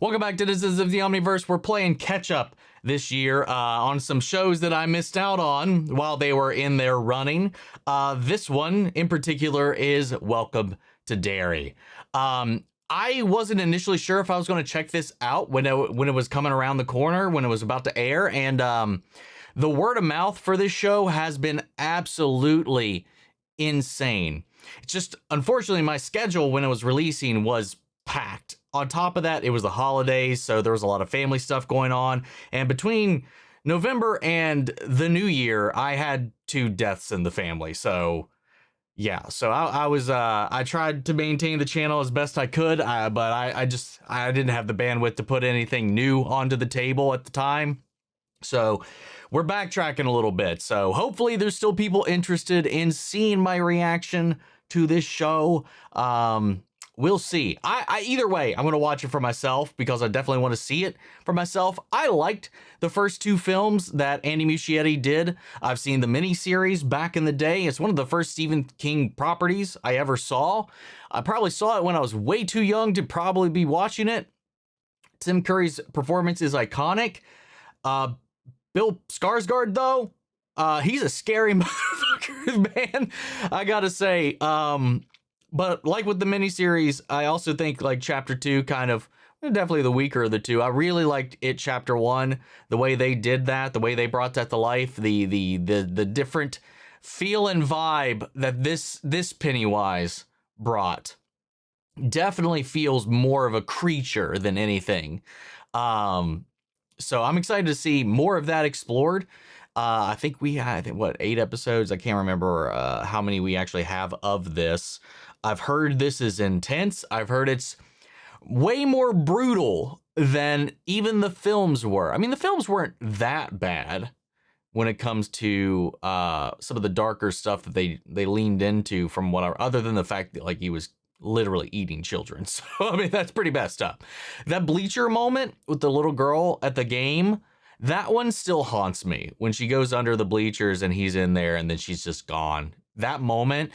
Welcome back to This Is of the Omniverse. We're playing catch up this year on some shows that I missed out on while they were in their running. This one in particular is Welcome to Derry. I wasn't initially sure if I was going to check this out when it was coming around the corner, when it was about to air, and the word of mouth for this show has been absolutely insane. It's just, unfortunately, my schedule when it was releasing was packed. On top of that, it was the holidays, so there was a lot of family stuff going on. And between November and the new year, I had 2 deaths in the family. So yeah, so I tried to maintain the channel as best I could, but I didn't have the bandwidth to put anything new onto the table at the time. So we're backtracking a little bit. So hopefully there's still people interested in seeing my reaction to this show. We'll see. Either way, I'm going to watch it for myself because I definitely want to see it for myself. I liked the first 2 films that Andy Muschietti did. I've seen the miniseries back in the day. It's one of the first Stephen King properties I ever saw. I probably saw it when I was way too young to probably be watching it. Tim Curry's performance is iconic. Bill Skarsgård, though, he's a scary motherfucker, man. I gotta say, but like with the miniseries, I also think like chapter 2 kind of definitely the weaker of the 2. I really liked it chapter 1, the way they did that, the way they brought that to life, the different feel and vibe that this Pennywise brought. Definitely feels more of a creature than anything. So I'm excited to see more of that explored. I think we had, what, 8 episodes? I can't remember how many we actually have of this. I've heard this is intense. I've heard it's way more brutal than even the films were. I mean, the films weren't that bad when it comes to some of the darker stuff that they leaned into from other than the fact that like he was literally eating children. So, I mean, that's pretty bad stuff. That bleacher moment with the little girl at the game, that one still haunts me when she goes under the bleachers and he's in there and then she's just gone. That moment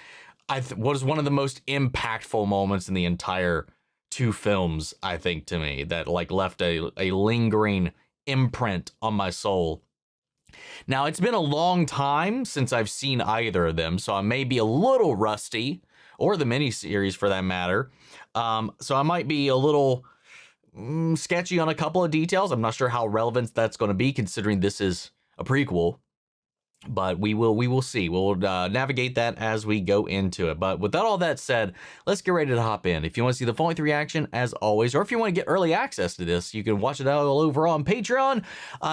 was one of the most impactful moments in the entire 2 films, I think, to me, that like left a lingering imprint on my soul. Now, it's been a long time since I've seen either of them, so I may be a little rusty, or the miniseries for that matter. So I might be a little sketchy on a couple of details. I'm not sure how relevant that's going to be considering this is a prequel. But we will see. We'll navigate that as we go into it. But with all that said, let's get ready to hop in. If you want to see the full-length reaction, as always, or if you want to get early access to this, you can watch it all over on Patreon.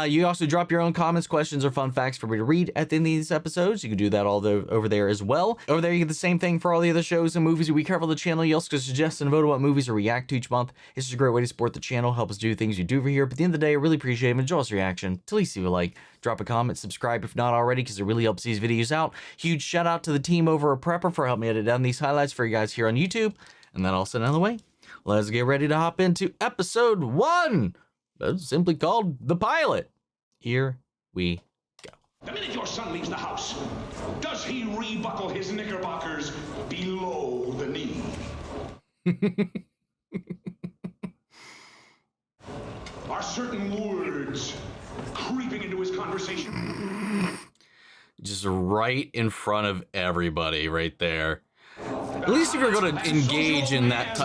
You also drop your own comments, questions, or fun facts for me to read at the end of these episodes. You can do that all over there as well. Over there, you get the same thing for all the other shows and movies we cover on the channel. You also can suggest and vote on what movies to react to each month. It's just a great way to support the channel, help us do things we do over here. But at the end of the day, I really appreciate it. Enjoy this reaction. To at least leave a like, drop a comment, subscribe if not already, because it really helps these videos out. Huge shout out to the team over at Prepper for helping me edit down these highlights for you guys here on YouTube. And that all said out of the way, let's get ready to hop into episode 1. It's simply called The Pilot. Here we go. The minute your son leaves the house, does he rebuckle his knickerbockers below the knee? Are certain words creeping into his conversation? Just right in front of everybody right there. At least if you're going to engage in that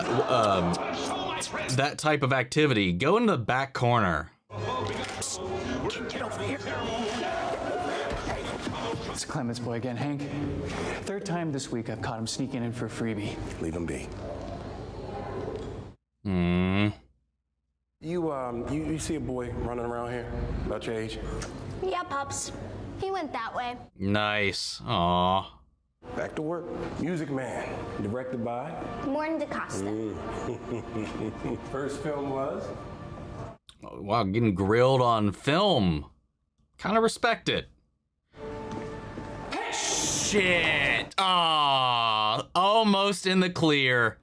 type of activity, go in the back corner. Get over here. It's Clement's boy again, Hank. 3rd time this week I've caught him sneaking in for a freebie. Leave him be. You see a boy running around here about your age? Yeah, Pops. He went that way. Nice. Aww. Back to work. Music Man. Directed by? Morton DaCosta. First film was? Oh, wow, getting grilled on film. Kind of respect it. Shit. Aww. Almost in the clear.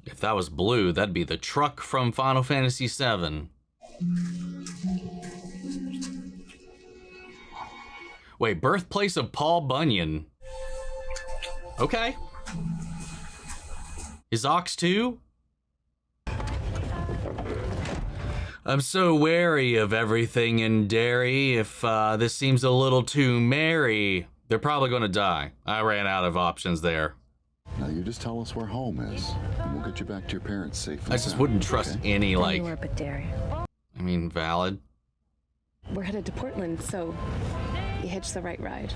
If that was blue, that'd be the truck from Final Fantasy VII. Wait, birthplace of Paul Bunyan. Okay. Is Ox 2? I'm so wary of everything in Derry. If this seems a little too merry, they're probably going to die. I ran out of options there. Now you just tell us where home is, and we'll get you back to your parents safe and I just sound, wouldn't trust okay? any, like... Anywhere but Derry. I mean, valid. We're headed to Portland, so you hitch the right ride.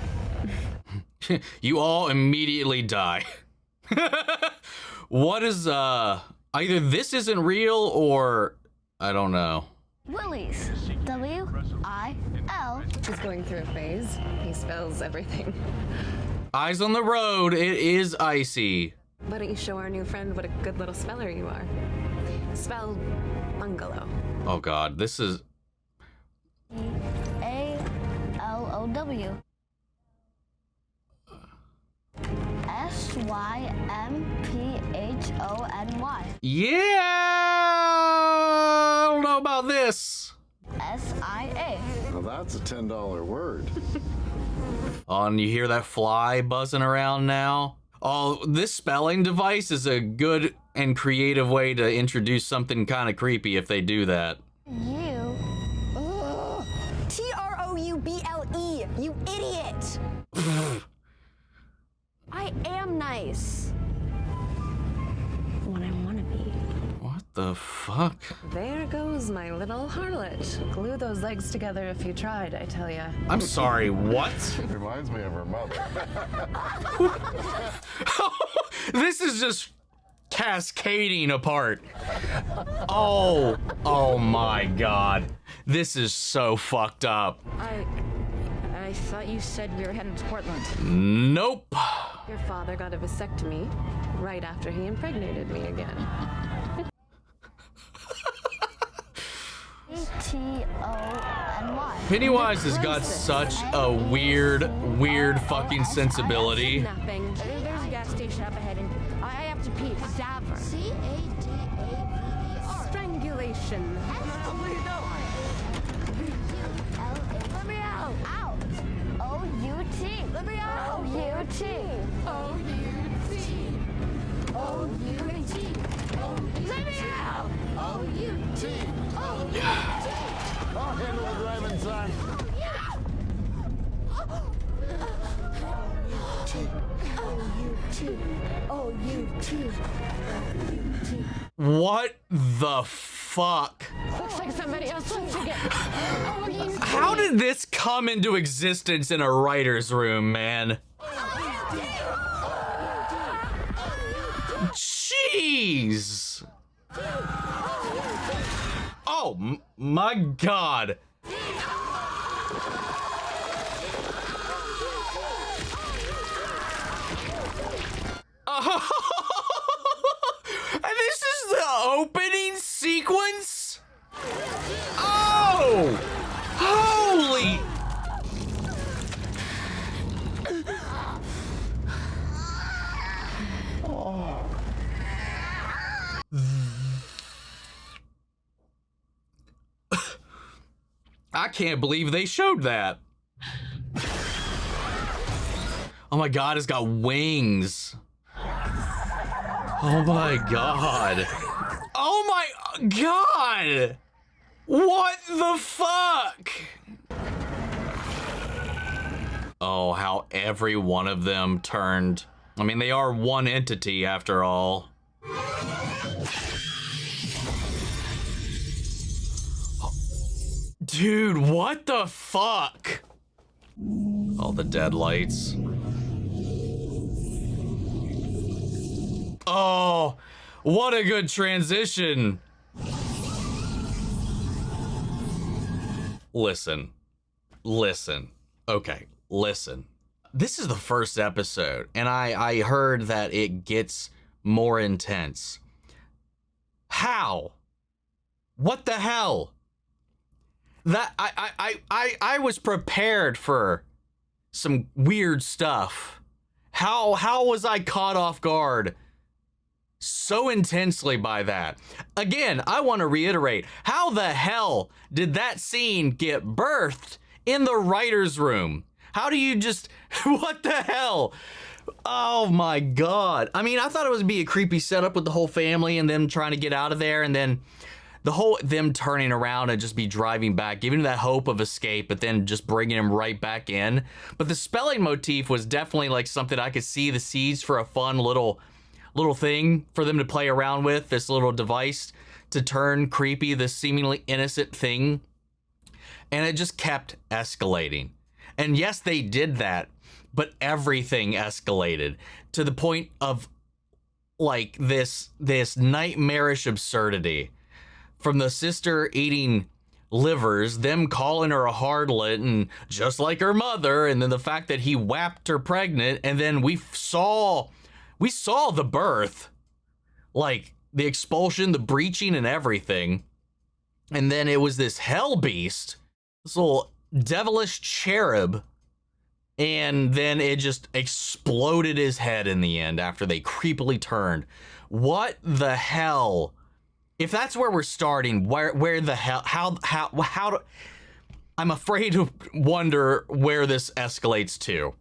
You all immediately die. What is, either this isn't real or... I don't know. Willie's. W-I-L. He's going through a phase. He spells everything. Eyes on the road, it is icy. Why don't you show our new friend what a good little speller you are? Spell bungalow. Oh god, this is... A-L-O-W. S-Y-M-P-H-O-N-Y. Yeah! I don't know about this. S-I-A. Well, that's a $10 word. Oh, and you hear that fly buzzing around now? Oh, this spelling device is a good and creative way to introduce something kind of creepy if they do that. U. T-R-O-U-B-L-E, you idiot! I am nice. What I want to be. What the fuck? There goes my little harlot. Glue those legs together if you tried, I tell ya. I'm sorry, what? Reminds me of her mother. This is just cascading apart. Oh my god. This is so fucked up. I thought you said we were heading to Portland. Nope. Your father got a vasectomy right after he impregnated me again. T-O-N-Y. Pennywise has got such a weird fucking sensibility. Napping. There's a gas station up ahead, and I have to pee. Cadaver. C-A-D-A-V-E-R. Strangulation. Let me out. Out. O-U-T. Let me out. O-U-T. O-U-T. O-U-T. Let me out. O-U-T. O-U-T. I'll handle the driving, son. O-U-T. O-U-T. O-U-T. What the fuck? Looks like somebody else took it. How did this come into existence in a writer's room, man? Jeez. Oh my god. And this is the opening sequence? Oh! Holy! I can't believe they showed that. Oh my god, it's got wings. Oh my god. Oh my god! What the fuck? Oh, how every one of them turned. I mean, they are one entity after all. Dude, what the fuck? All the dead lights. Oh, what a good transition. Listen. Okay, listen. This is the first episode, and I heard that it gets more intense. How? What the hell? That I was prepared for some weird stuff. How was I caught off guard so intensely by that? Again, I want to reiterate, how the hell did that scene get birthed in the writer's room? How do you just, what the hell? Oh my God. I mean, I thought it would be a creepy setup with the whole family and them trying to get out of there, and then the whole them turning around and just be driving back, giving that hope of escape, but then just bringing him right back in. But the spelling motif was definitely like something I could see the seeds for a fun little thing for them to play around with, this little device to turn creepy, this seemingly innocent thing. And it just kept escalating. And yes, they did that, but everything escalated to the point of like this nightmarish absurdity. From the sister eating livers, them calling her a harlot and just like her mother, and then the fact that he whapped her pregnant, and then we saw the birth, like the expulsion, the breaching, and everything. And then it was this hell beast, this little devilish cherub, and then it just exploded his head in the end after they creepily turned. What the hell? If that's where we're starting, where the hell, how do, I'm afraid to wonder where this escalates to,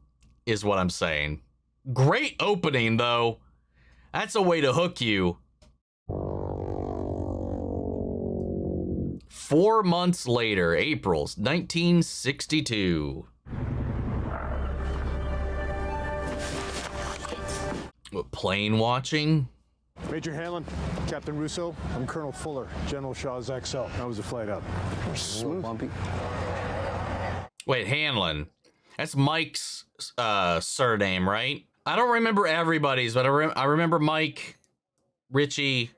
is what I'm saying. Great opening, though. That's a way to hook you. 4 months later, April's 1962. What, plane watching? Major Hanlon, Captain Russo, I'm Colonel Fuller, General Shaw's XO. How was the flight up? Smooth. Bumpy. Wait, Hanlon. That's Mike's surname, right? I don't remember everybody's, but I remember Mike, Richie,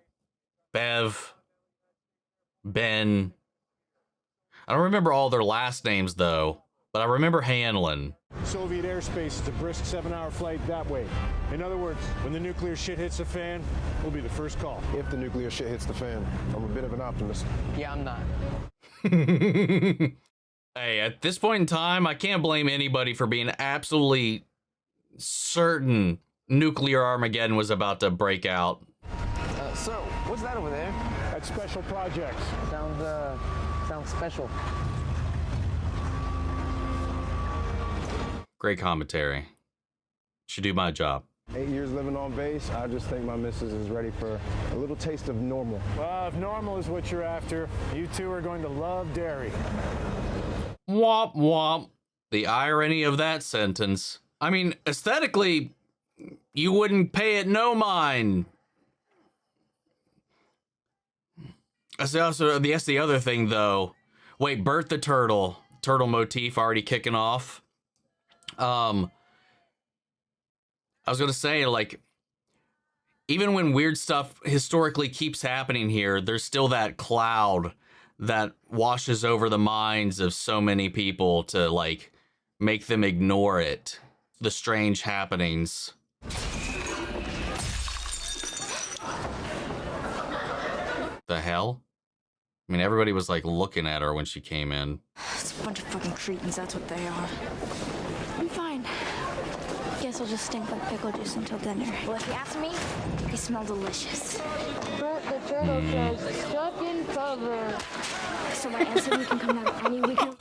Bev, Ben. I don't remember all their last names, though, but I remember Hanlon. Soviet airspace is a brisk 7-hour flight that way. In other words, when the nuclear shit hits the fan, we'll be the first call. If the nuclear shit hits the fan, I'm a bit of an optimist. Yeah, I'm not. Hey, at this point in time, I can't blame anybody for being absolutely certain nuclear Armageddon was about to break out. So, what's that over there? That's special projects. Sounds special. Great commentary. Should do my job. 8 years living on base, I just think my missus is ready for a little taste of normal. Well, if normal is what you're after, you two are going to love Derry. Womp womp. The irony of that sentence. I mean, aesthetically, you wouldn't pay it no mind. That's the other thing, though. Wait, Bert the Turtle. Turtle motif already kicking off. I was gonna say, like, even when weird stuff historically keeps happening here, there's still that cloud that washes over the minds of so many people to, like, make them ignore it. The strange happenings. The hell? I mean, everybody was, like, looking at her when she came in. It's a bunch of fucking cretins, that's what they are. I'm fine. Guess I'll just stink like pickle juice until dinner. Well, if you ask me, they smell delicious. Bert the turtle says, stuck in cover. So my aunt said we can come out any weekend.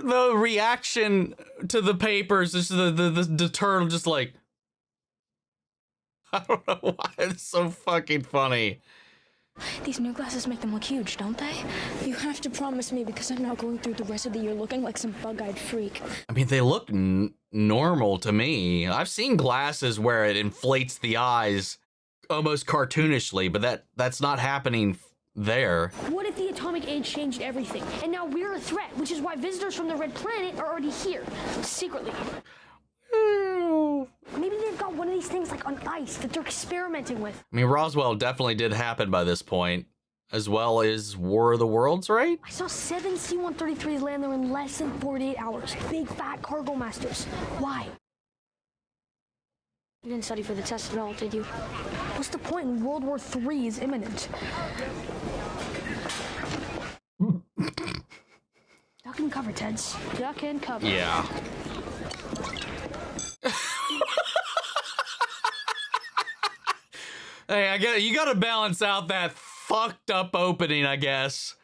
The reaction to the papers is the turtle just like, I don't know why it's so fucking funny. These new glasses make them look huge, don't they? You have to promise me, because I'm not going through the rest of the year looking like some bug-eyed freak. I mean, they look normal to me. I've seen glasses where it inflates the eyes almost cartoonishly, but that's not happening there. What if the atomic age changed everything, and now we're a threat, which is why visitors from the Red Planet are already here, secretly? Maybe they've got one of these things like on ice that they're experimenting with. I mean, Roswell definitely did happen by this point, as well as War of the Worlds, right? I saw 7 C-133s land there in less than 48 hours. Big fat cargo masters. Why? You didn't study for the test at all, did you? What's the point when World War III is imminent? Duck and cover, Teds. Duck and cover. Yeah. Hey, you gotta balance out that fucked up opening, I guess.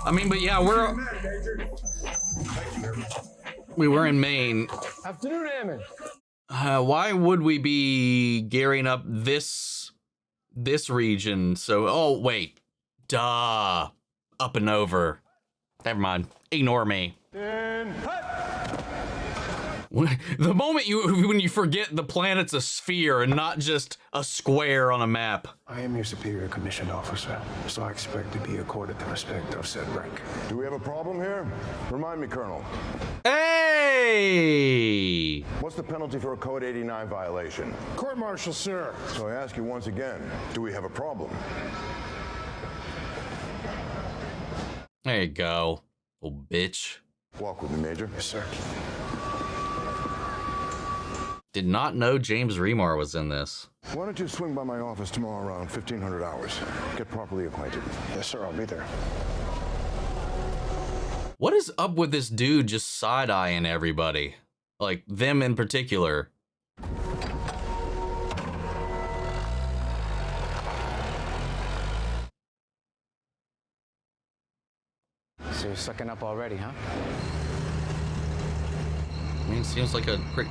I mean, but yeah, we were in Maine. Afternoon, Airman. Why would we be gearing up this region? So, oh wait, duh, up and over. Never mind. Ignore me. The moment when you forget the planet's a sphere and not just a square on a map. I am your superior commissioned officer, so I expect to be accorded the respect of said rank. Do we have a problem here? Remind me, Colonel. Hey! What's the penalty for a Code 89 violation? Court-martial, sir. So I ask you once again, do we have a problem? There you go, old bitch. Walk with me, Major. Yes, sir. Did not know James Remar was in this. Why don't you swing by my office tomorrow around 1500 hours? Get properly acquainted. Yes, sir, I'll be there. What is up with this dude just side-eyeing everybody? Like, them in particular. So you're sucking up already, huh? I mean, seems like a pretty...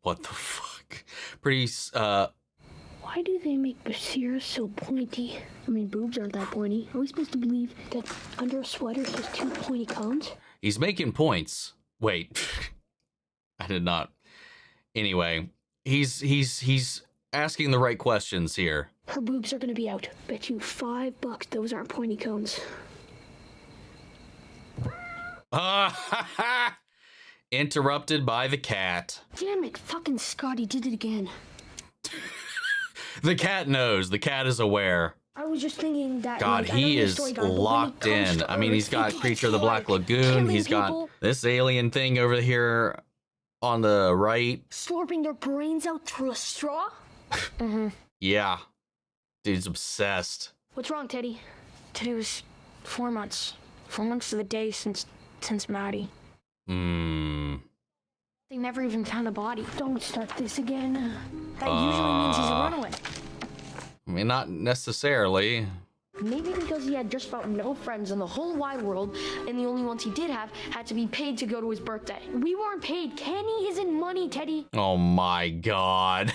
What the fuck? Pretty, Why do they make Basira so pointy? I mean, boobs aren't that pointy. Are we supposed to believe that under a sweater has two pointy cones? He's making points. Wait. I did not. Anyway, he's asking the right questions here. Her boobs are gonna be out. Bet you $5 those aren't pointy cones. Interrupted by the cat. Damn it, fucking Scotty did it again. The cat knows. The cat is aware. I was just thinking that. God, he is locked in. I mean, he's got Creature of the Black Lagoon. He's got this alien thing over here on the right. Slurping their brains out through a straw? Mm-hmm. Yeah. Dude's obsessed. What's wrong, Teddy? Today was 4 months. 4 months to the day since Maddie. They never even found a body. Don't start this again. That usually means he's a runaway. I mean, not necessarily. Maybe because he had just about no friends in the whole wide world, and the only ones he did have had to be paid to go to his birthday. We weren't paid. Candy isn't money, Teddy. Oh my God.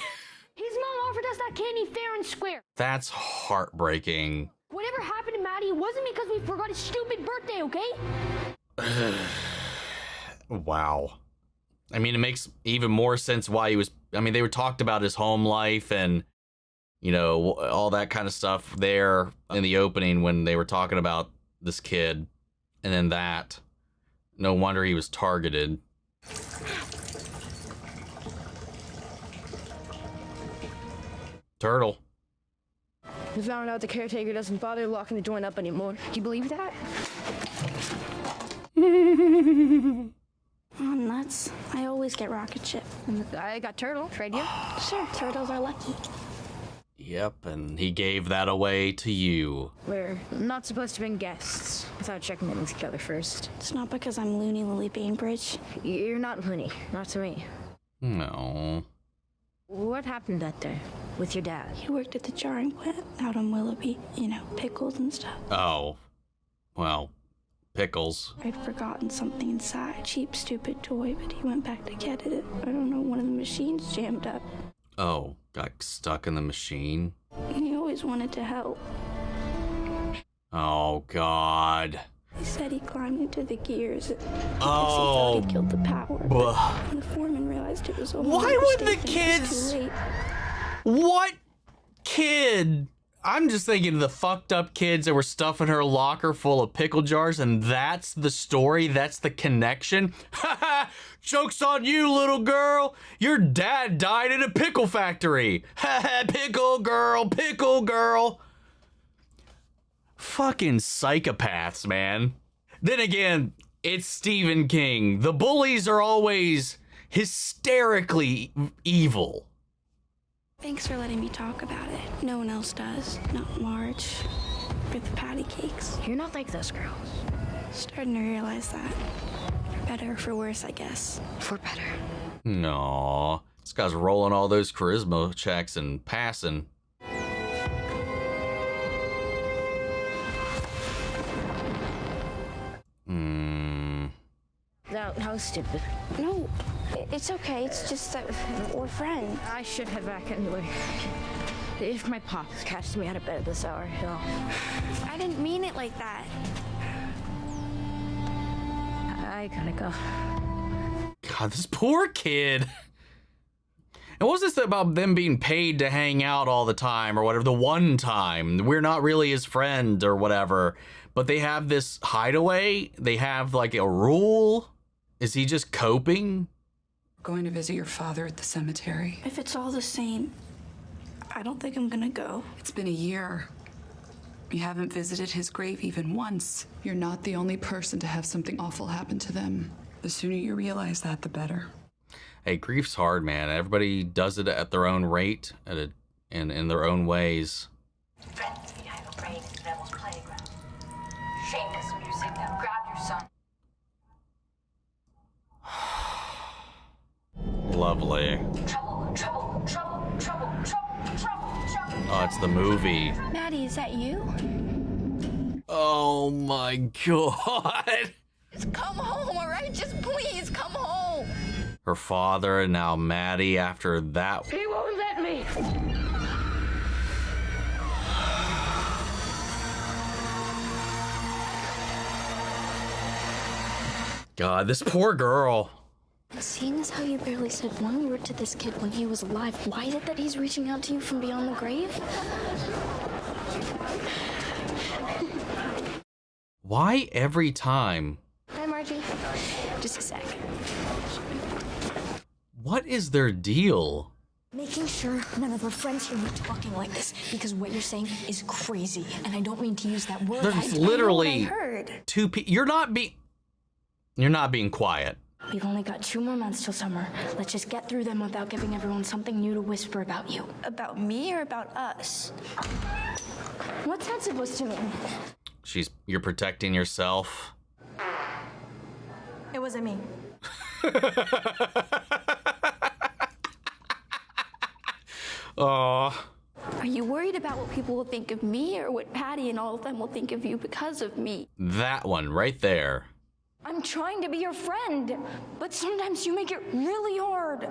His mom offered us that candy fair and square. That's heartbreaking. Whatever happened to Maddie, it wasn't because we forgot his stupid birthday, okay? Wow. I mean, it makes even more sense why he was... I mean, they were talked about his home life and, you know, all that kind of stuff there in the opening when they were talking about this kid. And then that. No wonder he was targeted. Turtle. We found out the caretaker doesn't bother locking the joint up anymore. Do you believe that? Oh, nuts. I always get rocket ship. I got turtle. Trade you? Sure, turtles are lucky. Yep, and he gave that away to you. We're not supposed to bring guests without checking in with each other first. It's not because I'm Looney Lily Bainbridge. You're not Looney. Not to me. No. What happened that day with your dad? He worked at the jarring plant out on Willoughby. You know, pickles and stuff. Oh. Well, pickles. I'd forgotten something inside. Cheap, stupid toy, but he went back to get it. I don't know, one of the machines jammed up. Oh, got stuck in the machine? He always wanted to help. Oh, God. He said he climbed into the gears. Oh. He thought he killed the power. When the foreman realized it was over. Why would the kids... What kid? I'm just thinking of the fucked up kids that were stuffing her locker full of pickle jars, and that's the story? That's the connection? Ha Joke's on you, little girl. Your dad died in a pickle factory. Ha pickle girl, pickle girl. Fucking psychopaths, man. Then again, it's Stephen King. The bullies are always hysterically evil. Thanks for letting me talk about it. No one else does. Not Marge. Or the patty cakes. You're not like those girls. Starting to realize that. For better or for worse, I guess. For better. No, this guy's rolling all those charisma checks and passing. How stupid. No, it's okay. It's just that we're friends. I should head back anyway. If my pop catches me out of bed at this hour, he'll... I didn't mean it like that. I gotta go. God, this poor kid. And what was this about them being paid to hang out all the time or whatever? The one time. We're not really his friend or whatever. But they have this hideaway. They have like a rule. Is he just coping? Going to visit your father at the cemetery. If it's all the same, I don't think I'm gonna go. It's been a year. You haven't visited his grave even once. You're not the only person to have something awful happen to them. The sooner you realize that, the better. Hey, grief's hard, man. Everybody does it at their own rate, and in their own ways. Friends behind the brain in the devil's playground. Shameless music now. Grab your son. Lovely. Trouble, trouble, trouble, trouble, trouble, trouble, trouble. Oh, it's the movie. Maddie, is that you? Oh my God. Just come home, all right? Just please come home. Her father and now Maddie after that. He won't let me. God, this poor girl. Seeing as how you barely said one word to this kid when he was alive, why is it that he's reaching out to you from beyond the grave? Why every time? Hi, Margie. Just a sec. What is their deal? Making sure none of our friends hear me talking like this, because what you're saying is crazy, and I don't mean to use that word. There's literally I heard. two people. You're not being quiet. We've only got 2 more months till summer. Let's just get through them without giving everyone something new to whisper about you. About me or about us? What's that supposed to mean? You're protecting yourself. It wasn't me. Aw. Are you worried about what people will think of me or what Patty and all of them will think of you because of me? That one right there. I'm trying to be your friend, but sometimes you make it really hard.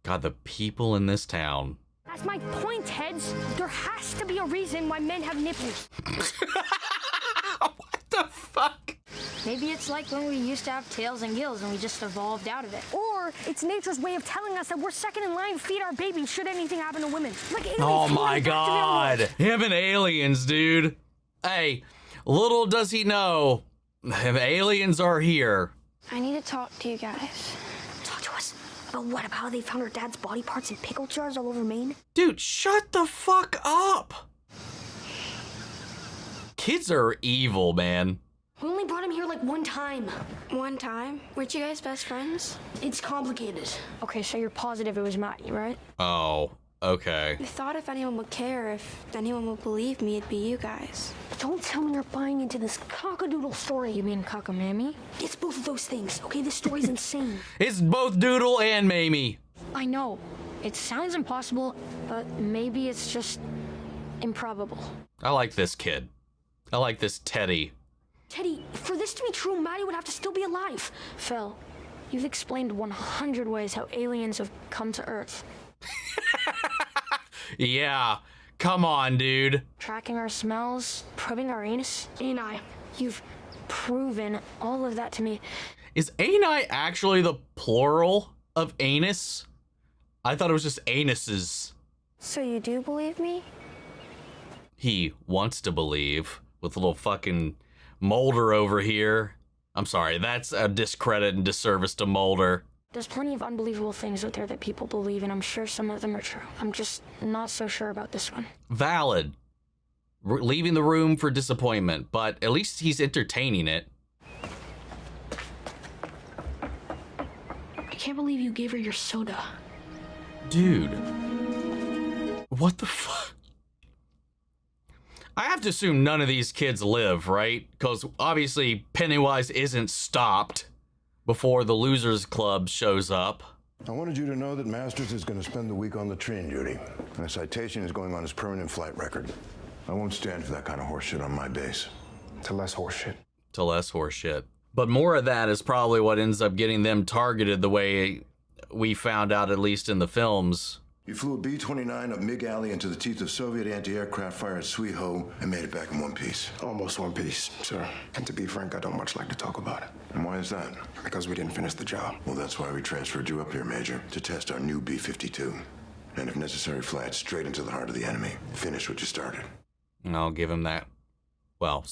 God, the people in this town. That's my point, heads. There has to be a reason why men have nipples. What the fuck? Maybe it's like when we used to have tails and gills and we just evolved out of it. Or it's nature's way of telling us that we're second in line to feed our babies should anything happen to women. Like aliens. Oh my God. Him and aliens, dude. Hey, little does he know, aliens are here. I need to talk to you guys. Talk to us about what? About how they found her dad's body parts in pickle jars all over Maine? Dude, shut the fuck up. Kids are evil, man. We only brought him here like one time. One time? Weren't you guys best friends? It's complicated. Okay, so you're positive it was Maddie, right? Oh, okay. I thought if anyone would care, if anyone would believe me, it'd be you guys. Don't tell me you're buying into this cockadoodle story. You mean cockamamie? It's both of those things, okay? This story's insane. It's both Doodle and Mamie. I know. It sounds impossible, but maybe it's just improbable. I like this kid. I like this Teddy. Teddy, for this to be true, Maddie would have to still be alive. Phil, you've explained 100 ways how aliens have come to Earth. Yeah, come on, dude. Tracking our smells, probing our anus. Ani, you've proven all of that to me. Is ani actually the plural of anus? I thought it was just anuses. So you do believe me? He wants to believe, with a little fucking Mulder over here. I'm sorry, that's a discredit and disservice to Mulder. There's plenty of unbelievable things out there that people believe, and I'm sure some of them are true. I'm just not so sure about this one. Valid. Leaving the room for disappointment, but at least he's entertaining it. I can't believe you gave her your soda. Dude. What the fuck? I have to assume none of these kids live, right? Because obviously Pennywise isn't stopped before the Losers Club shows up. I wanted you to know that Masters is going to spend the week on latrine duty. And a citation is going on his permanent flight record. I won't stand for that kind of horseshit on my base. To less horseshit. to less horse shit. But more of that is probably what ends up getting them targeted the way we found out, at least in the films. You flew a B-29 up Mig Alley into the teeth of Soviet anti-aircraft fire at Sui Ho and made it back in one piece. Almost one piece, sir. And to be frank, I don't much like to talk about it. And why is that? Because we didn't finish the job. Well, that's why we transferred you up here, Major, to test our new B-52. And if necessary, fly it straight into the heart of the enemy. Finish what you started. And I'll give him that. Well,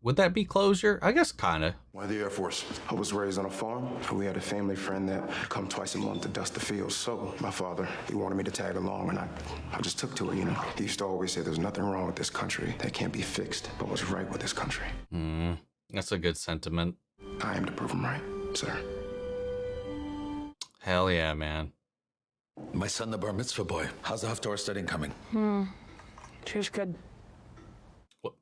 would that be closure? I guess kind of. Why the Air Force? I was raised on a farm. We had a family friend that come twice a month to dust the fields. So my father, he wanted me to tag along, and I just took to it, you know. He used to always say there's nothing wrong with this country that can't be fixed, but what's right with this country. That's a good sentiment. I am to prove him right, sir. Hell yeah, man. My son, the bar mitzvah boy. How's the Haftorah studying coming? She's good. Well,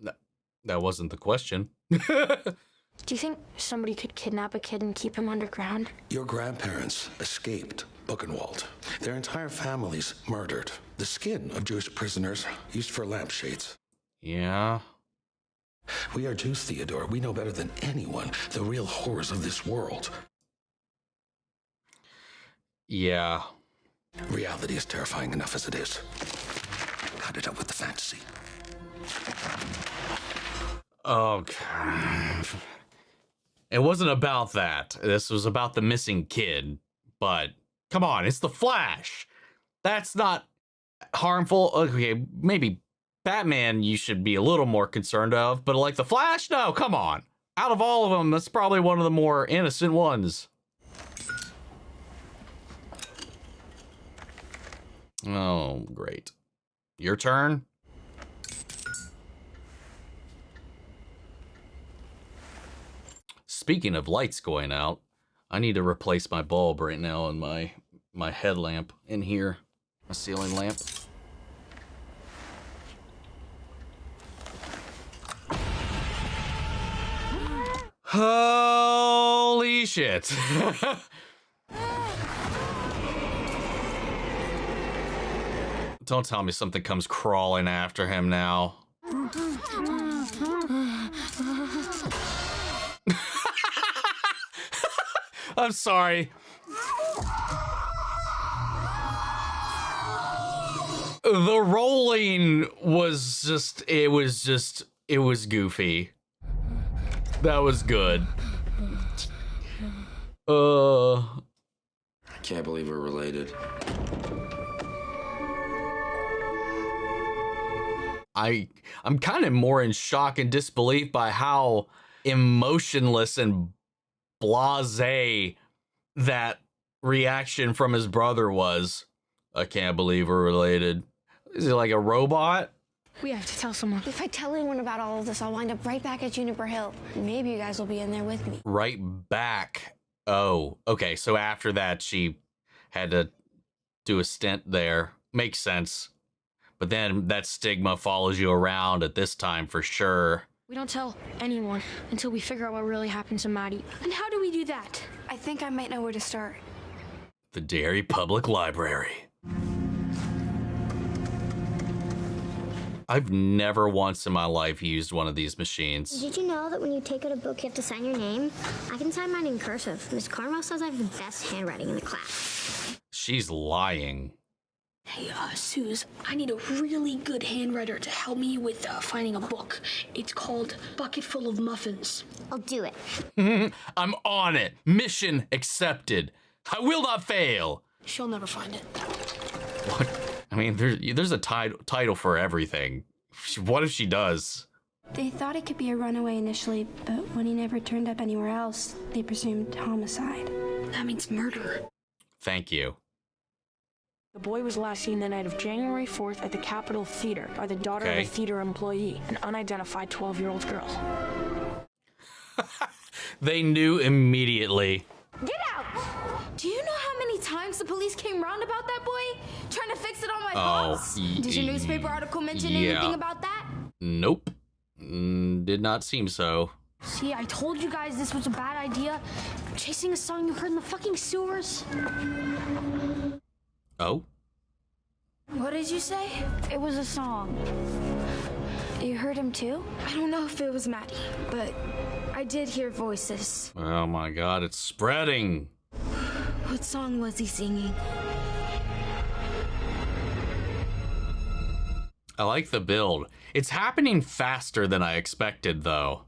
that wasn't the question. Do you think somebody could kidnap a kid and keep him underground? Your grandparents escaped Buchenwald. Their entire families murdered. The skin of Jewish prisoners used for lampshades. Yeah. We are Jews, Theodore. We know better than anyone the real horrors of this world. Yeah. Reality is terrifying enough as it is. Cut it up with the fantasy. Okay. It wasn't about that. This was about the missing kid. But come on, it's the Flash. That's not harmful. Okay, maybe Batman you should be a little more concerned of, but like the Flash, no, come on. Out of all of them, that's probably one of the more innocent ones. Oh, great. Your turn? Speaking of lights going out, I need to replace my bulb right now in my headlamp in here, my ceiling lamp. Holy shit. Don't tell me something comes crawling after him now. I'm sorry. The rolling was just, it was goofy. That was good. I can't believe we're related. I'm kind of more in shock and disbelief by how emotionless and blasé that reaction from his brother was. I can't believe we're related. Is he like a robot? We have to tell someone. If I tell anyone about all of this, I'll wind up right back at Juniper Hill. Maybe you guys will be in there with me. Right back. Oh, okay. So after that, she had to do a stint there. Makes sense. But then that stigma follows you around at this time for sure. We don't tell anyone until we figure out what really happened to Maddie. And how do we do that? I think I might know where to start. The Derry Public Library. I've never once in my life used one of these machines. Did you know that when you take out a book, you have to sign your name? I can sign mine in cursive. Miss Cornwell says I have the best handwriting in the class. She's lying. Hey, Suze, I need a really good handwriter to help me with finding a book. It's called Bucket Full of Muffins. I'll do it. I'm on it. Mission accepted. I will not fail. She'll never find it. What? I mean, there's a title for everything. What if she does? They thought it could be a runaway initially, but when he never turned up anywhere else, they presumed homicide. That means murder. Thank you. The boy was last seen the night of January 4th at the Capitol Theater by the daughter of a theater employee, an unidentified 12-year-old girl. They knew immediately. Get out! Do you know how many times the police came round about that boy? Trying to fix it on my thoughts? Did your newspaper article mention anything about that? Nope. Did not seem so. See, I told you guys this was a bad idea. Chasing a song you heard in the fucking sewers. Oh? What did you say? It was a song. You heard him too? I don't know if it was Maddie, but I did hear voices. Oh my God, it's spreading. What song was he singing? I like the build. It's happening faster than I expected, though.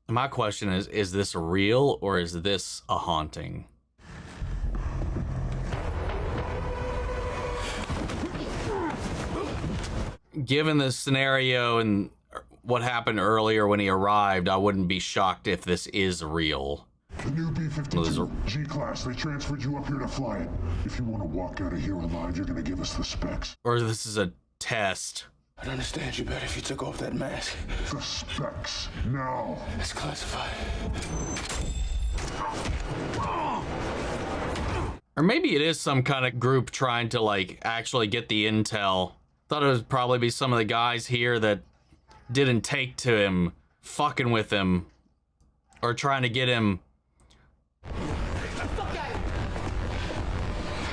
My question is this real or is this a haunting? Given the scenario and what happened earlier when he arrived, I wouldn't be shocked if this is real. The new B-52 G-Class, they transferred you up here to fly it. If you want to walk out of here alive, you're going to give us the specs. Or this is a test. I'd understand you better if you took off that mask. The specs, now. It's classified. Or maybe it is some kind of group trying to, like, actually get the intel. Thought it would probably be some of the guys here that didn't take to him, fucking with him, or trying to get him.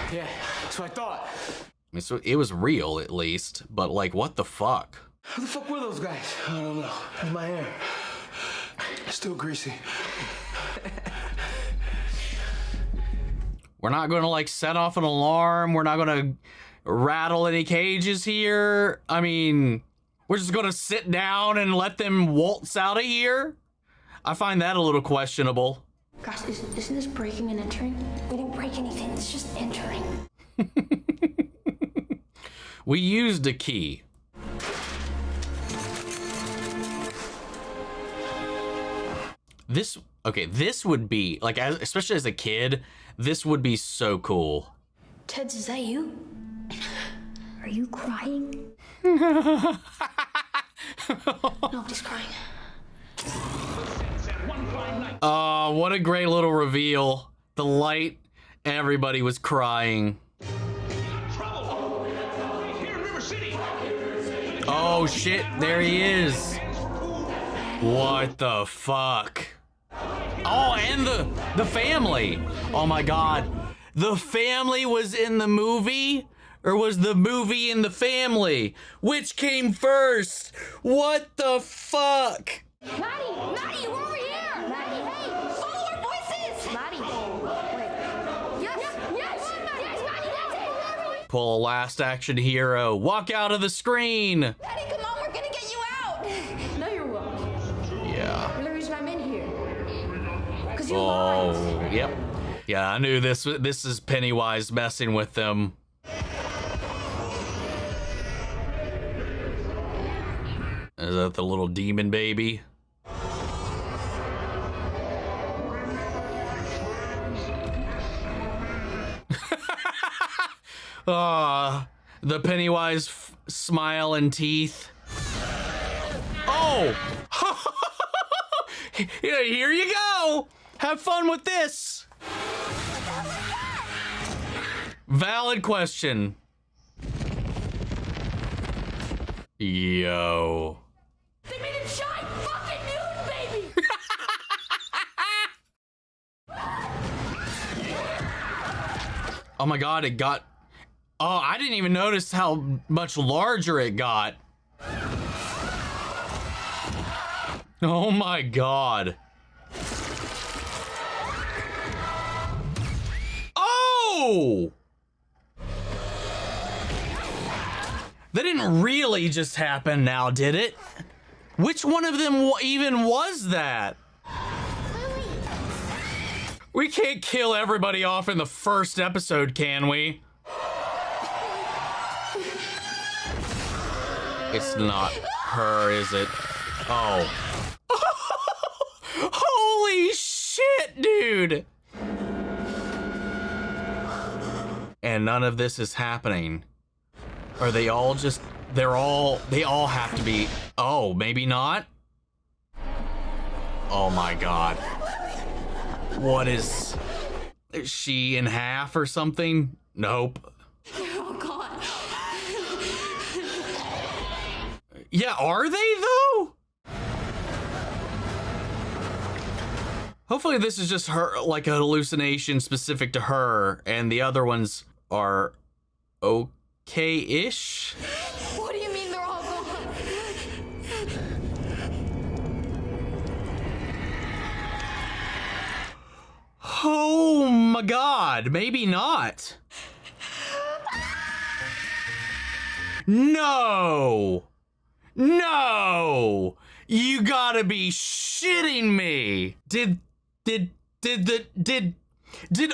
Yeah, that's what I thought. I mean, so it was real, at least, but, like, what the fuck? Who the fuck were those guys? I don't know. How's my hair? Still greasy. We're not gonna, like, set off an alarm. We're not gonna rattle any cages here. I mean, we're just gonna sit down and let them waltz out of here? I find that a little questionable. Gosh, isn't this breaking and entering? We didn't break anything, it's just entering. We used a key. This would be, like, especially as a kid, this would be so cool. Teds, is that you? Are you crying? Nobody's crying. What a great little reveal. The light, everybody was crying. Oh shit, there he is. What the fuck? Oh, and the family. Oh my God. The family was in the movie? Or was the movie in the family? Which came first? What the fuck? Maddie, we're over here! Maddie, hey, follow our voices! Maddie, wait. Yes, Maddie, that's it! Pull a last action hero. Walk out of the screen. Maddie, come on, we're gonna get you out! No, you won't. Yeah. The only reason I'm in here. Because you lied. Oh, yep. Yeah, I knew this is Pennywise messing with them. Is that the little demon baby? The Pennywise smile and teeth. Oh! Here you go! Have fun with this! Valid question. Yo. They made him shine fucking nude, baby! Oh my God, it got... Oh, I didn't even notice how much larger it got. Oh my God. Oh! That didn't really just happen now, did it? Which one of them even was that? We can't kill everybody off in the first episode, can we? It's not her, is it? Oh. Holy shit, dude! And none of this is happening. Are they all just... they all have to be... Oh, maybe not? Oh my God. What is she in half or something? Nope. Oh God. Yeah, are they though? Hopefully this is just her, like a hallucination specific to her, and the other ones are okay-ish. What do you mean they're all gone? Oh my god, maybe not. No! No! You gotta be shitting me! Did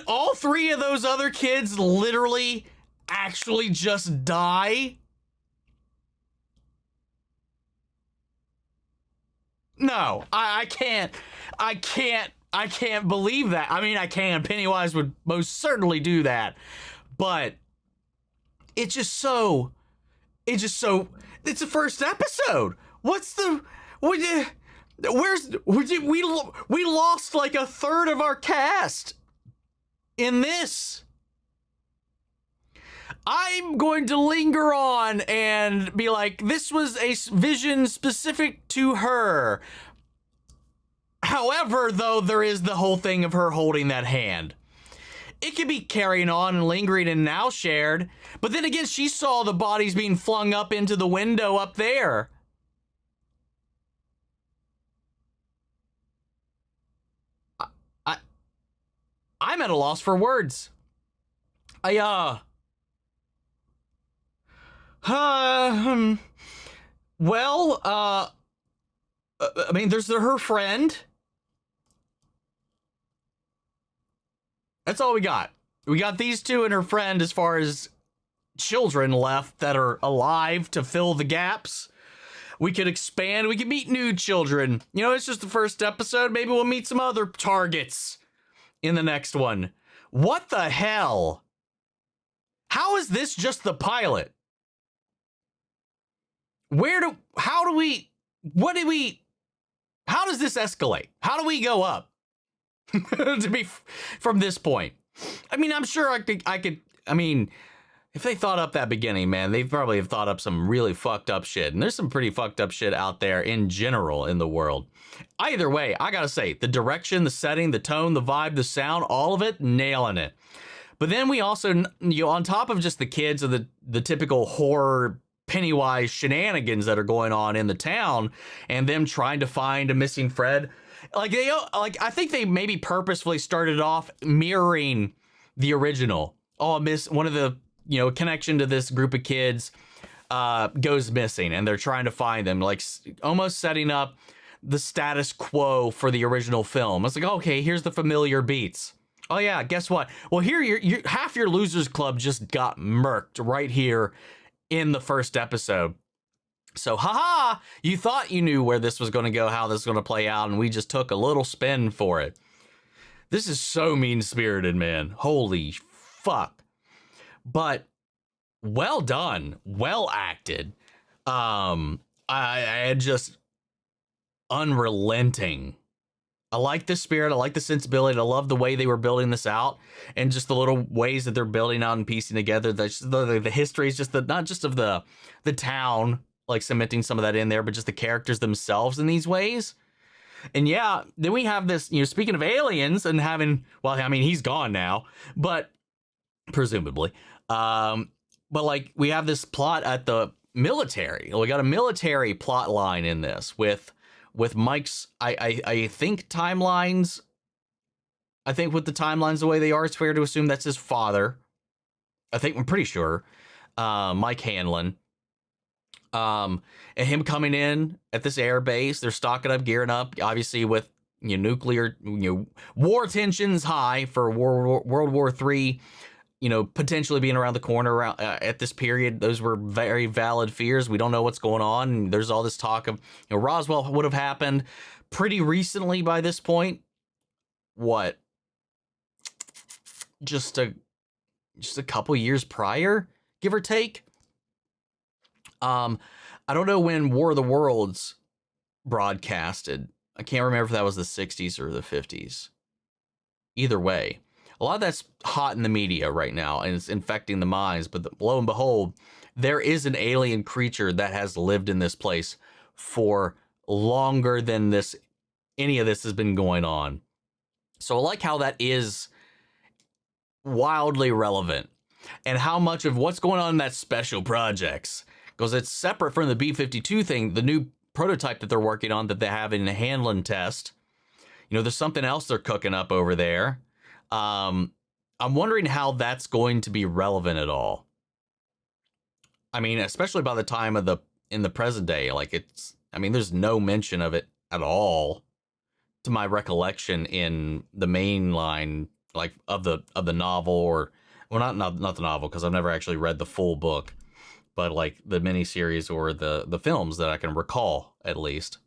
all three of those other kids literally actually just die? No, I can't believe that. I mean, I can. Pennywise would most certainly do that. But it's the first episode. We lost like a third of our cast in this. I'm going to linger on and be like, this was a vision specific to her. However, though, there is the whole thing of her holding that hand. It could be carrying on and lingering and now shared, but then again, she saw the bodies being flung up into the window up there. I'm at a loss for words. Well, I mean, there's her friend. That's all we got. We got these two and her friend as far as children left that are alive to fill the gaps. We could expand. We could meet new children. You know, it's just the first episode. Maybe we'll meet some other targets in the next one. What the hell? How is this just the pilot? How does this escalate? How do we go up? To be from this point. I mean, I'm sure I could, if they thought up that beginning, man, they probably have thought up some really fucked up shit. And there's some pretty fucked up shit out there in general in the world. Either way, I gotta say, the direction, the setting, the tone, the vibe, the sound, all of it, nailing it. But then we also, on top of just the kids and the typical horror Pennywise shenanigans that are going on in the town and them trying to find a missing Fred, I think they maybe purposefully started off mirroring the original. One of the, connection to this group of kids goes missing and they're trying to find them, like almost setting up the status quo for the original film. It's like, okay, here's the familiar beats. Oh yeah, guess what? Well, here half your Losers Club just got murked right here in the first episode. So, haha, you thought you knew where this was going to go, how this was going to play out, and we just took a little spin for it. This is so mean-spirited, man. Holy fuck. But well done, well acted. I just unrelenting. I like the spirit. I like the sensibility. I love the way they were building this out, and just the little ways that they're building out and piecing together. The history is just not just of the town, like cementing some of that in there, but just the characters themselves in these ways. And yeah, then we have this, speaking of aliens and having, well, I mean, he's gone now, but presumably, but like we have this plot at the military. We got a military plot line in this with Mike's, I think timelines. I think with the timelines the way they are, it's fair to assume that's his father. I'm pretty sure, Mike Hanlon. And him coming in at this air base, they're stocking up, gearing up, obviously with nuclear, war tensions high for World War III, potentially being around the corner at this period. Those were very valid fears. We don't know what's going on. And there's all this talk of, Roswell would have happened pretty recently by this point. What? Just a couple years prior, give or take. I don't know when War of the Worlds broadcasted. I can't remember if that was the 60s or the 50s. Either way, a lot of that's hot in the media right now and it's infecting the minds. But lo and behold, there is an alien creature that has lived in this place for longer than any of this has been going on. So I like how that is wildly relevant, and how much of what's going on in that special projects, because it's separate from the B-52 thing, the new prototype that they're working on that they have in the Hanlon test. There's something else they're cooking up over there. I'm wondering how that's going to be relevant at all. I mean, especially by the time in the present day, there's no mention of it at all to my recollection in the main line, of the novel, or not the novel, because I've never actually read the full book, but the miniseries or the films that I can recall at least.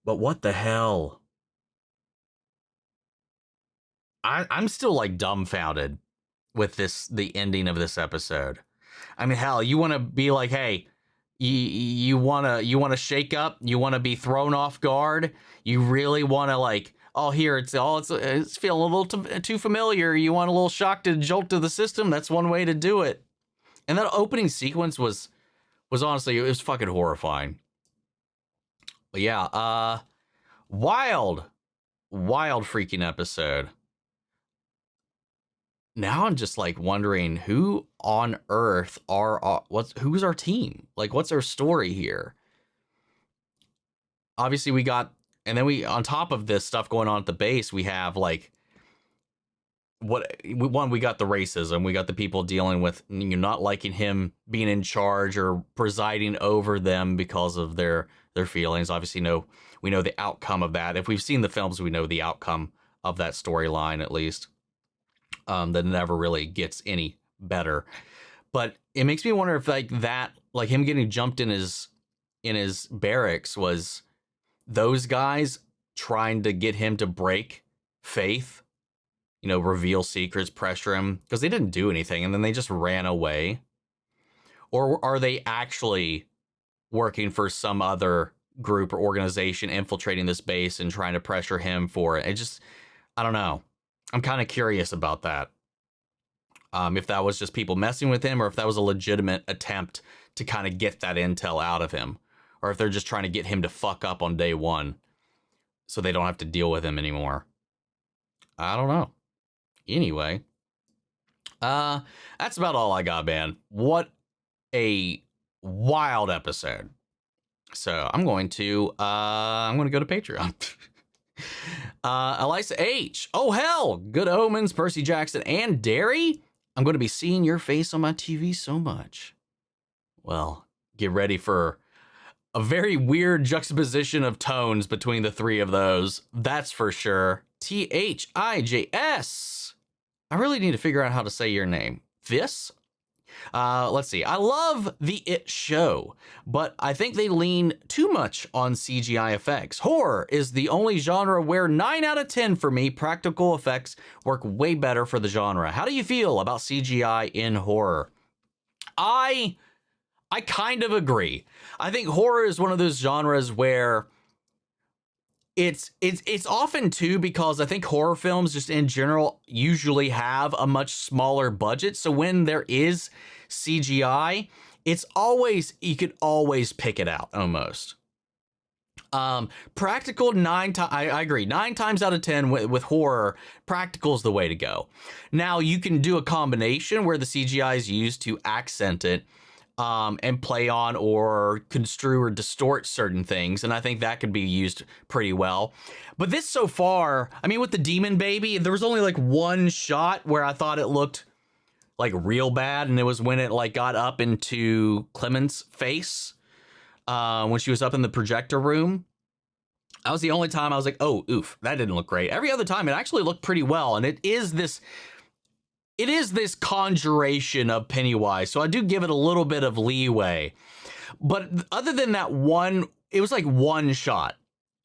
But what the hell? I'm still dumbfounded with the ending of this episode. I mean, hell, you want to be like, hey, you want to shake up, you want to be thrown off guard, you really want to it's feeling a little too familiar, you want a little shock to jolt to the system. That's one way to do it. And that opening sequence was honestly, it was fucking horrifying. But yeah, wild freaking episode. Now I'm just wondering, who on earth who's our team? What's our story here? Obviously we got, and then on top of this stuff going on at the base, we have we got the racism, we got the people dealing with not liking him being in charge or presiding over them because of their feelings. Obviously, we know the outcome of that. If we've seen the films, we know the outcome of that storyline, at least. That never really gets any better. But it makes me wonder if him getting jumped in his barracks was those guys trying to get him to break faith, reveal secrets, pressure him, because they didn't do anything and then they just ran away. Or are they actually working for some other group or organization infiltrating this base and trying to pressure him for it? I don't know. I'm kind of curious about that. If that was just people messing with him, or if that was a legitimate attempt to kind of get that intel out of him, or if they're just trying to get him to fuck up on day one so they don't have to deal with him anymore. I don't know. Anyway, that's about all I got, man. What a wild episode. So I'm going to go to Patreon. Elisa H. Oh, hell. Good Omens, Percy Jackson, and Derry. I'm going to be seeing your face on my TV so much. Well, get ready for a very weird juxtaposition of tones between the three of those. That's for sure. THIJS. I really need to figure out how to say your name. This? Let's see. I love the It show, but I think they lean too much on CGI effects. Horror is the only genre where 9 out of 10 for me, practical effects work way better for the genre. How do you feel about CGI in horror? I kind of agree. I think horror is one of those genres where it's often too, because I think horror films just in general usually have a much smaller budget. So when there is CGI, you could always pick it out almost. Practical I agree. 9 times out of 10 with horror, practical is the way to go. Now you can do a combination where the CGI is used to accent it, and play on or construe or distort certain things. And I think that could be used pretty well. But this so far, I mean, with the demon baby, there was only one shot where I thought it looked real bad. And it was when it got up into Clement's face, when she was up in the projector room. That was the only time I was like, oh, oof, that didn't look great. Every other time it actually looked pretty well. And it is this conjuration of Pennywise, so I do give it a little bit of leeway. But other than that one, it was one shot.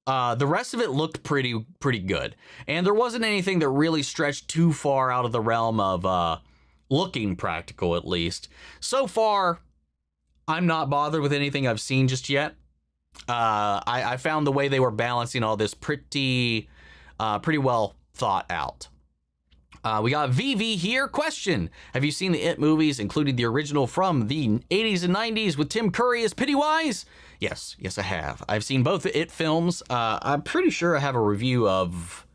The rest of it looked pretty good. And there wasn't anything that really stretched too far out of the realm of looking practical, at least. So far, I'm not bothered with anything I've seen just yet. I found the way they were balancing all this pretty well thought out. We got VV here. Question: have you seen the It movies, including the original from the 80s and 90s with Tim Curry as Pennywise? Yes, I have. I've seen both the It films. I'm pretty sure I have a review of,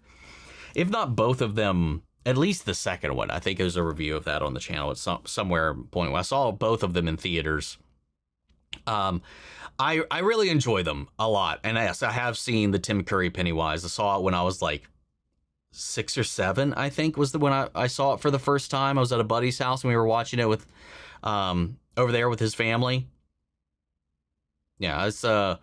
if not both of them, at least the second one. I think there's a review of that on the channel at somewhere point where I saw both of them in theaters. I really enjoy them a lot. And yes, I have seen the Tim Curry Pennywise. I saw it when I was like 6 or 7, I think was when I saw it for the first time. I was at a buddy's house and we were watching it with over there with his family. Yeah, it's I've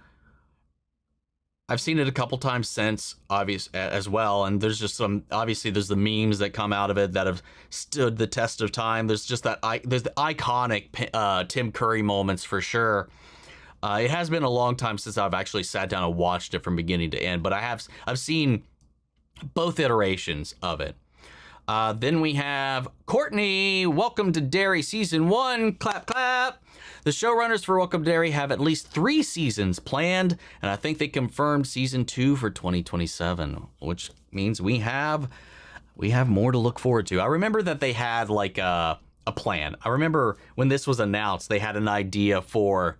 seen it a couple times since, obvious as well, and there's just some, obviously there's the memes that come out of it that have stood the test of time. There's just there's the iconic Tim Curry moments for sure. It has been a long time since I've actually sat down and watched it from beginning to end, but I've seen both iterations of it. Then we have Courtney. Welcome to Derry Season 1. Clap, clap. The showrunners for Welcome to Derry have at least 3 seasons planned, and I think they confirmed Season 2 for 2027, which means we have more to look forward to. I remember that they had like a plan. I remember when this was announced, they had an idea for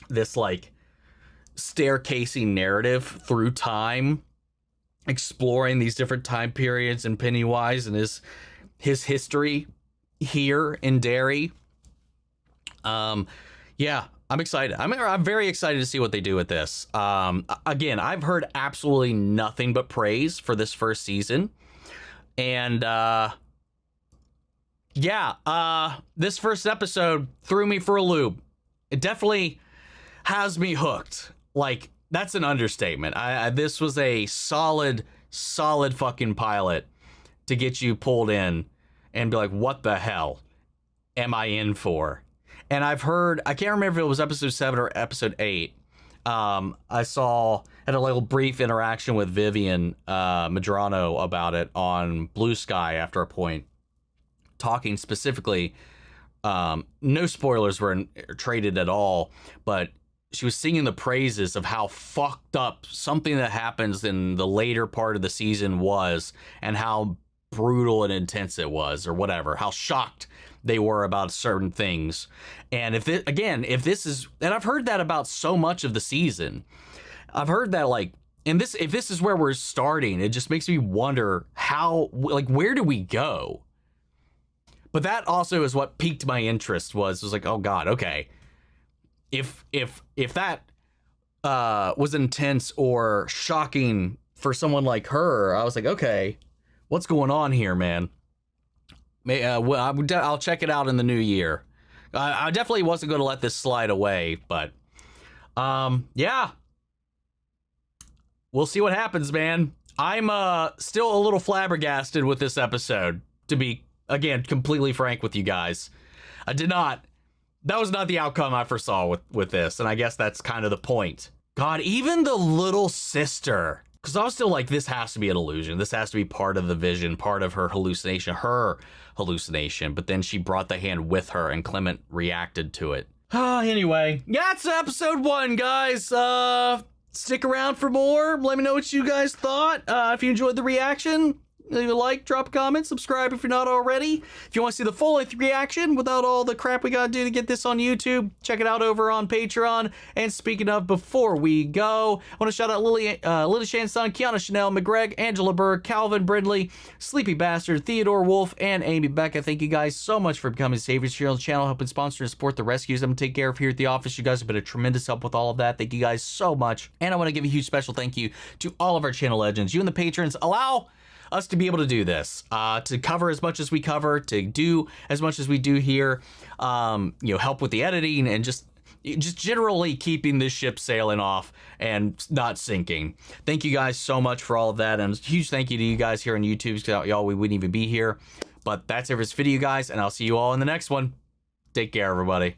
this like staircasing narrative through time, exploring these different time periods in Pennywise and his history here in Derry. Yeah, I'm excited. I'm very excited to see what they do with this. Again, I've heard absolutely nothing but praise for this first season. And this first episode threw me for a loop. It definitely has me hooked. Like, that's an understatement. This was a solid fucking pilot to get you pulled in and be like, what the hell am I in for? And I've heard, I can't remember if it was episode 7 or episode 8. I had a little brief interaction with Vivian Madrano about it on Blue Sky after a point, talking specifically, no spoilers were traded at all, but she was singing the praises of how fucked up something that happens in the later part of the season was, and how brutal and intense it was, or whatever, how shocked they were about certain things. And if this is, and I've heard that about so much of the season, I've heard that like, and if this is where we're starting, it just makes me wonder how, like, where do we go? But that also is what piqued my interest, was like, oh God, okay. If that was intense or shocking for someone like her, I was like, okay, what's going on here, man? I'll check it out in the new year. I definitely wasn't going to let this slide away, but yeah, we'll see what happens, man. I'm still a little flabbergasted with this episode, to be, again, completely frank with you guys. That was not the outcome I foresaw with this, and I guess that's kind of the point. God, even the little sister, because I was still like, this has to be an illusion. This has to be part of the vision, part of her hallucination, but then she brought the hand with her, and Clement reacted to it. Anyway, yeah, it's episode 1, guys. Stick around for more. Let me know what you guys thought. If you enjoyed the reaction, leave a like, drop a comment, subscribe if you're not already. If you want to see the full-length reaction without all the crap we gotta do to get this on YouTube, check it out over on Patreon. And speaking of, before we go, I want to shout out Lily Shanson, Kiana Chanel, McGreg, Angela Berg, Calvin Brindley, Sleepy Bastard, Theodore Wolf, and Amy Becca. Thank you guys so much for becoming saviors here on the channel, helping sponsor and support the rescues I'm gonna take care of here at the office. You guys have been a tremendous help with all of that. Thank you guys so much. And I want to give a huge special thank you to all of our channel legends. You and the patrons allow us to be able to do this, to cover as much as we cover, to do as much as we do here, help with the editing, and just generally keeping this ship sailing off and not sinking. Thank you guys so much for all of that, and a huge thank you to you guys here on YouTube, because y'all, we wouldn't even be here. But that's it for this video, guys, and I'll see you all in the next one. Take care, everybody.